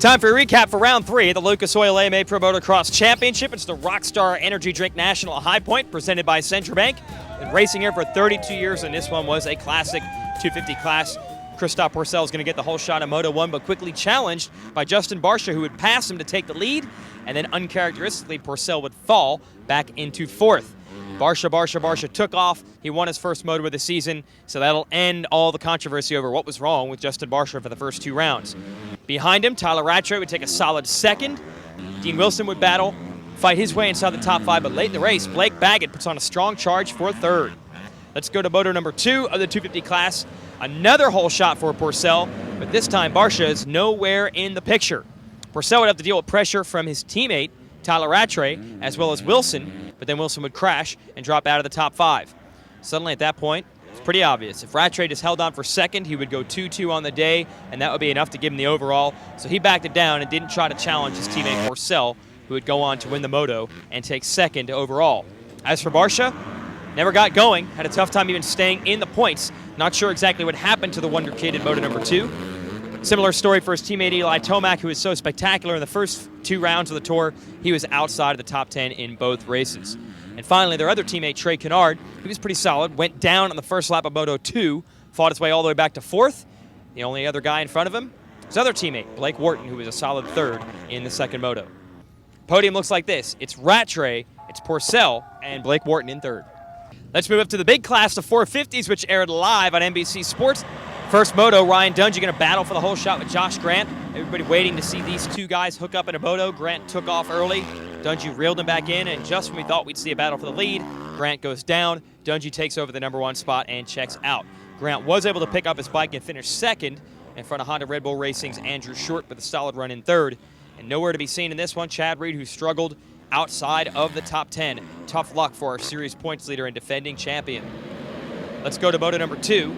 Time for a recap for round 3 of the Lucas Oil AMA Pro Motocross Championship. It's the Rockstar Energy Drink National at High Point, presented by Central Bank. Been racing here for 32 years, and this one was a classic 250 class. Christophe Pourcel is going to get the whole shot in Moto 1, but quickly challenged by Justin Barcia, who would pass him to take the lead, and then uncharacteristically, Pourcel would fall back into 4th. Barcia took off. He won his first moto of the season, so that'll end all the controversy over what was wrong with Justin Barcia for the first 2 rounds. Behind him, Tyler Rattray would take a solid 2nd. Dean Wilson would fight his way inside the top 5, but late in the race, Blake Baggett puts on a strong charge for 3rd. Let's go to moto number 2 of the 250 class. Another hole shot for Pourcel, but this time Barcia is nowhere in the picture. Pourcel would have to deal with pressure from his teammate, Tyler Rattray, as well as Wilson, but then Wilson would crash and drop out of the top 5. Suddenly at that point, it's pretty obvious. If Rattray just held on for 2nd, he would go 2-2 on the day, and that would be enough to give him the overall. So he backed it down and didn't try to challenge his teammate Pourcel, who would go on to win the moto and take 2nd overall. As for Barcia, never got going, had a tough time even staying in the points. Not sure exactly what happened to the Wonder Kid in moto number 2. Similar story for his teammate Eli Tomac, who was so spectacular in the first 2 rounds of the tour. He was outside of the top 10 in both races. And finally, their other teammate, Trey Kennard, he was pretty solid, went down on the first lap of Moto 2, fought his way all the way back to 4th. The only other guy in front of him, his other teammate, Blake Wharton, who was a solid 3rd in the 2nd moto. Podium looks like this. It's Rattray, it's Pourcel, and Blake Wharton in 3rd. Let's move up to the big class, the 450s, which aired live on NBC Sports. First moto, Ryan Dungey going to battle for the whole shot with Josh Grant. Everybody waiting to see these 2 guys hook up in a moto. Grant took off early. Dungey reeled him back in, and just when we thought we'd see a battle for the lead, Grant goes down. Dungey takes over the number 1 spot and checks out. Grant was able to pick up his bike and finish 2nd in front of Honda Red Bull Racing's Andrew Short with a solid run in 3rd. And nowhere to be seen in this one, Chad Reed, who struggled outside of the top 10. Tough luck for our series points leader and defending champion. Let's go to moto number 2.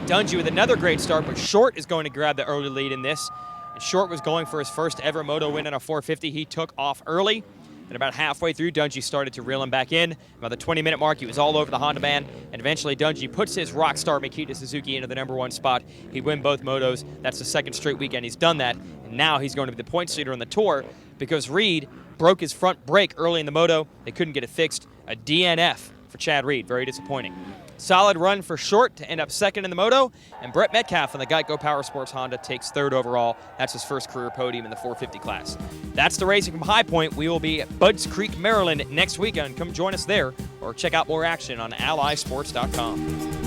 Dungey with another great start, but Short is going to grab the early lead in this. And Short was going for his first ever moto win on a 450. He took off early, and about halfway through, Dungey started to reel him back in. About the 20-minute mark, he was all over the Honda man, and eventually Dungey puts his rock star Makita Suzuki into the number 1 spot. He'd win both motos. That's the 2nd straight weekend he's done that, and now he's going to be the points leader on the tour because Reed broke his front brake early in the moto. They couldn't get it fixed. A DNF for Chad Reed. Very disappointing. Solid run for Short to end up 2nd in the moto, and Brett Metcalf on the Geico Power Sports Honda takes 3rd overall. That's his first career podium in the 450 class. That's the racing from High Point. We will be at Budds Creek, Maryland next weekend. Come join us there or check out more action on allysports.com.